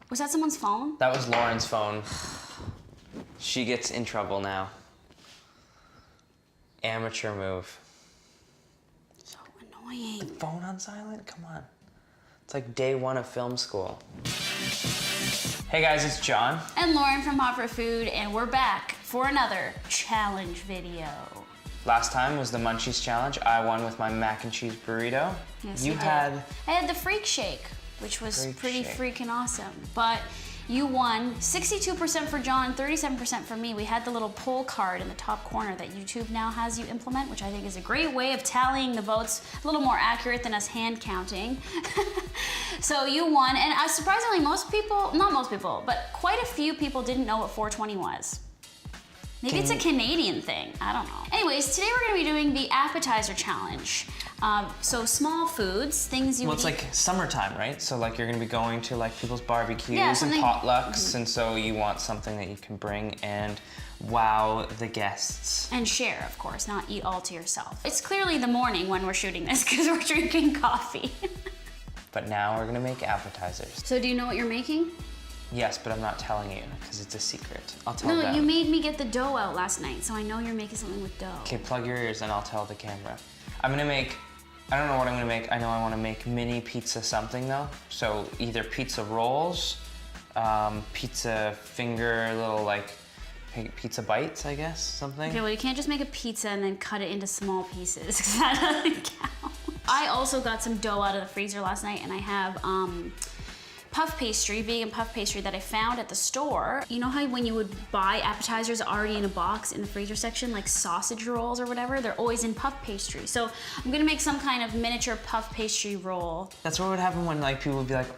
Was that someone's phone? That was Lauren's phone. She gets in trouble now. Amateur move. So annoying. Phone on silent? Come on. It's like day one of film school. Hey guys, it's John. And Lauren from Hot for Food, and we're back for another challenge video. Last time was the Munchies challenge. I won with my mac and cheese burrito. Yes, you had... I had the Freak Shake, which was pretty Shake. freaking awesome. But you won 62% for John, 37% for me. We had the little poll card in the top corner that YouTube now has you implement, which I think is a great way of tallying the votes, a little more accurate than us hand counting. So you won, and surprisingly, most people, not most people, but quite a few people didn't know what 420 was. Maybe it's a Canadian thing, I don't know. Anyways, today we're gonna be doing the appetizer challenge. So small foods, things you would Well, it's like summertime, right? So like you're gonna be going to like people's barbecues and something- potlucks, and so you want something that you can bring and wow the guests. And share, of course, not eat all to yourself. It's clearly the morning when we're shooting this because we're drinking coffee. But now we're gonna make appetizers. So do you know what you're making? Yes, but I'm not telling you because it's a secret. I'll tell them. No, you made me get the dough out last night, so I know you're making something with dough. Okay, plug your ears and I'll tell the camera. I'm gonna make, I don't know what I'm gonna make. I know I wanna make mini pizza something though. So either pizza rolls, pizza finger, little like pizza bites, I guess, something. Okay, well you can't just make a pizza and then cut it into small pieces because that doesn't count. I also got some dough out of the freezer last night, and I have puff pastry, vegan puff pastry that I found at the store. You know how when you would buy appetizers already in a box in the freezer section, like sausage rolls or whatever, they're always in puff pastry. So I'm gonna make some kind of miniature puff pastry roll. That's what would happen when like people would be like,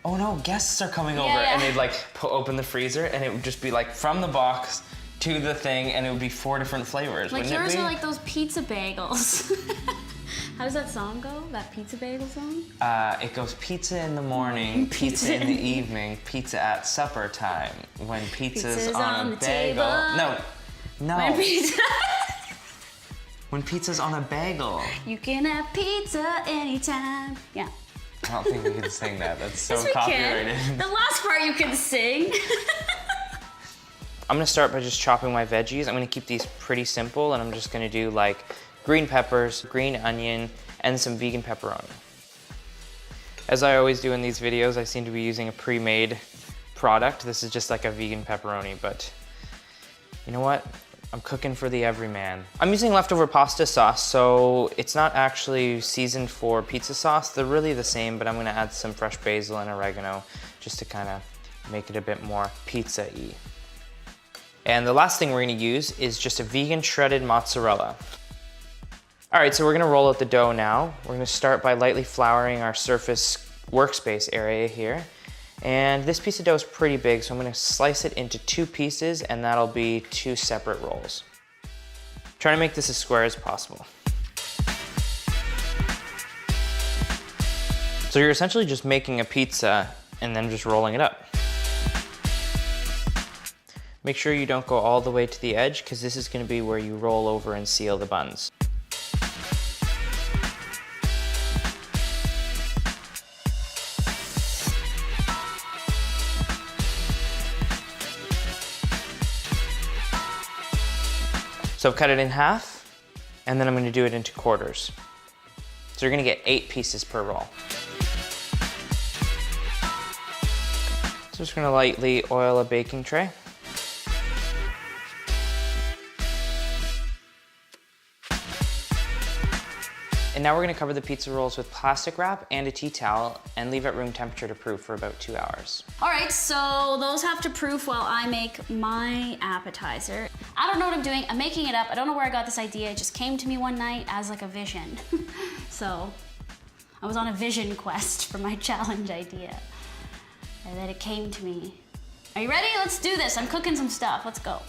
oh no, guests are coming over, Yeah. and they'd like open the freezer, and it would just be like from the box to the thing, and it would be 4 different flavors. Like wouldn't yours it be? are like those pizza bagels. How does that song go? That pizza bagel song? It goes pizza in the morning, pizza in the evening, pizza at supper time. When pizza's on a bagel. No. When pizza When pizza's on a bagel. You can have pizza anytime. Yeah. I don't think we can sing that. That's so Yes, we copyrighted. can. The last part you can sing. I'm gonna start by just chopping my veggies. I'm gonna keep these pretty simple, and I'm just gonna do like green peppers, green onion, and some vegan pepperoni. As I always do in these videos, I seem to be using a pre-made product. This is just like a vegan pepperoni, but you know what? I'm cooking for the everyman. I'm using leftover pasta sauce, so it's not actually seasoned for pizza sauce. They're really the same, but I'm gonna add some fresh basil and oregano just to kind of make it a bit more pizza-y. And the last thing we're gonna use is just a vegan shredded mozzarella. All right, so we're gonna roll out the dough now. We're gonna start by lightly flouring our surface workspace area here. And this piece of dough is pretty big, so I'm gonna slice it into 2 pieces, and that'll be 2 separate rolls. Try to make this as square as possible. So you're essentially just making a pizza and then just rolling it up. Make sure you don't go all the way to the edge, because this is gonna be where you roll over and seal the buns. So I've cut it in half, and then I'm gonna do it into quarters. So you're gonna get 8 pieces per roll. So just gonna lightly oil a baking tray. And now we're gonna cover the pizza rolls with plastic wrap and a tea towel and leave at room temperature to proof for about 2 hours. All right, so those have to proof while I make my appetizer. I don't know what I'm doing. I'm making it up. I don't know where I got this idea. It just came to me one night as like a vision. So I was on a vision quest for my challenge idea. And then it came to me. Are you ready? Let's do this. I'm cooking some stuff. Let's go.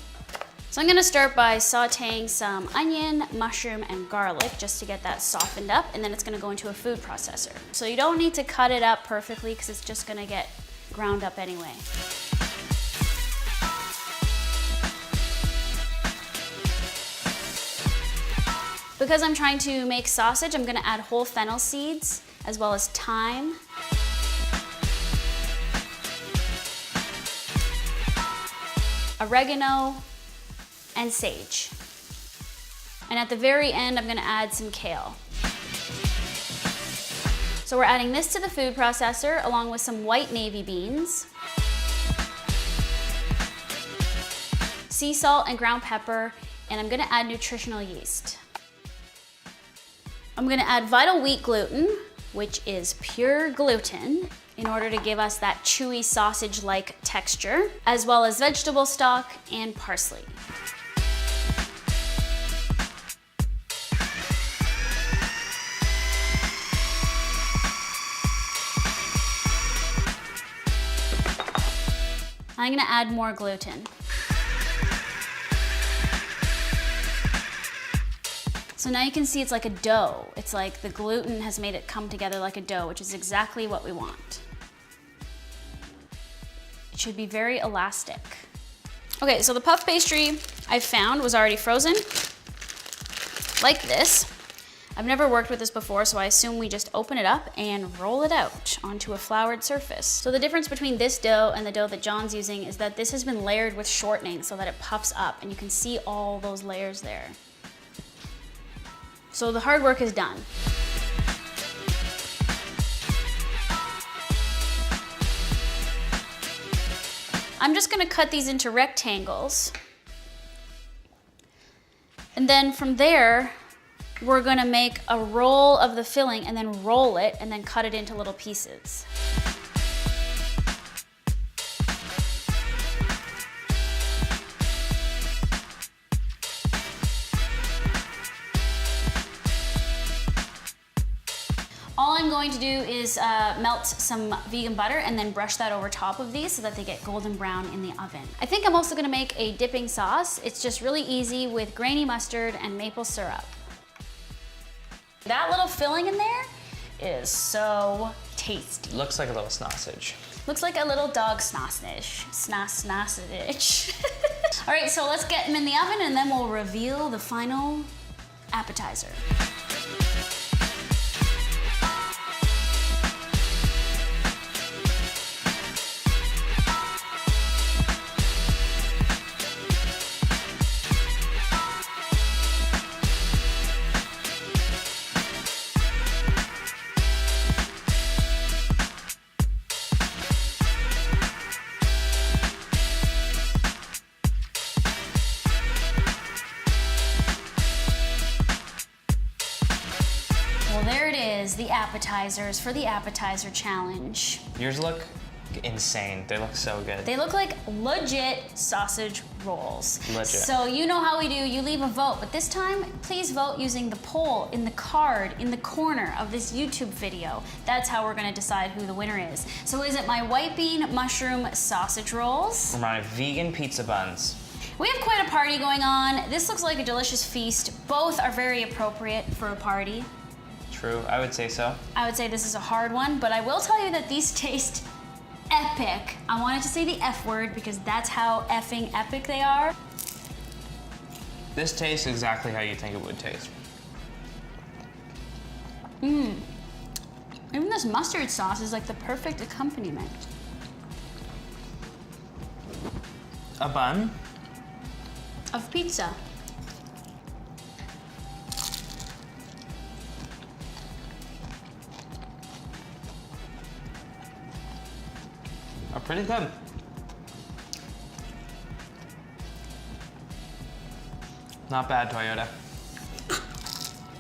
So I'm gonna start by sauteing some onion, mushroom, and garlic just to get that softened up, and then it's gonna go into a food processor. So you don't need to cut it up perfectly because it's just gonna get ground up anyway. Because I'm trying to make sausage, I'm gonna add whole fennel seeds as well as thyme. oregano, and sage. And at the very end, I'm gonna add some kale. So we're adding this to the food processor along with some white navy beans, sea salt and ground pepper, and I'm gonna add nutritional yeast. I'm gonna add vital wheat gluten, which is pure gluten, in order to give us that chewy sausage-like texture, as well as vegetable stock and parsley. I'm gonna add more gluten. So now you can see it's like a dough. It's like the gluten has made it come together like a dough, which is exactly what we want. It should be very elastic. Okay, so the puff pastry I found was already frozen, like this. I've never worked with this before, so I assume we just open it up and roll it out onto a floured surface. So the difference between this dough and the dough that John's using is that this has been layered with shortening so that it puffs up, and you can see all those layers there. So the hard work is done. I'm just gonna cut these into rectangles. And then from there, we're gonna make a roll of the filling and then roll it and then cut it into little pieces. All I'm going to do is melt some vegan butter and then brush that over top of these so that they get golden brown in the oven. I think I'm also gonna make a dipping sauce. It's just really easy with grainy mustard and maple syrup. That little filling in there is so tasty. Looks like a little sausage. Looks like a little dog sausage. Sausage. All right, so let's get them in the oven and then we'll reveal the final appetizer. Well, there it is, the appetizers for the appetizer challenge. Yours look insane. They look so good. They look like legit sausage rolls. Legit. So you know how we do, you leave a vote, but this time, please vote using the poll in the card in the corner of this YouTube video. That's how we're gonna decide who the winner is. So is it my white bean mushroom sausage rolls? Or my vegan pizza buns. We have quite a party going on. This looks like a delicious feast. Both are very appropriate for a party. True, I would say so. I would say this is a hard one, but I will tell you that these taste epic. I wanted to say the F word because that's how effing epic they are. This tastes exactly how you think it would taste. Even this mustard sauce is like the perfect accompaniment. A bun? Of pizza. Are pretty good. Not bad, Toyota.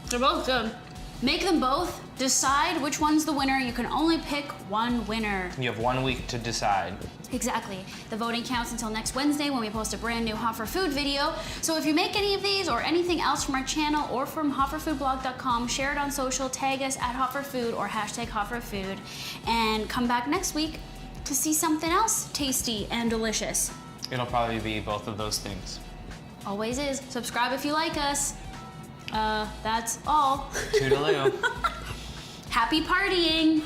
They're both good. Make them both. Decide which one's the winner. You can only pick one winner. You have 1 week to decide. Exactly. The voting counts until next Wednesday when we post a brand new Hot for Food video. So if you make any of these or anything else from our channel or from hotforfoodblog.com, share it on social, tag us at hotforfood or hashtag hotforfood, and come back next week to see something else tasty and delicious. It'll probably be both of those things. Always is. Subscribe if you like us. That's all. Toodaloo. Happy partying!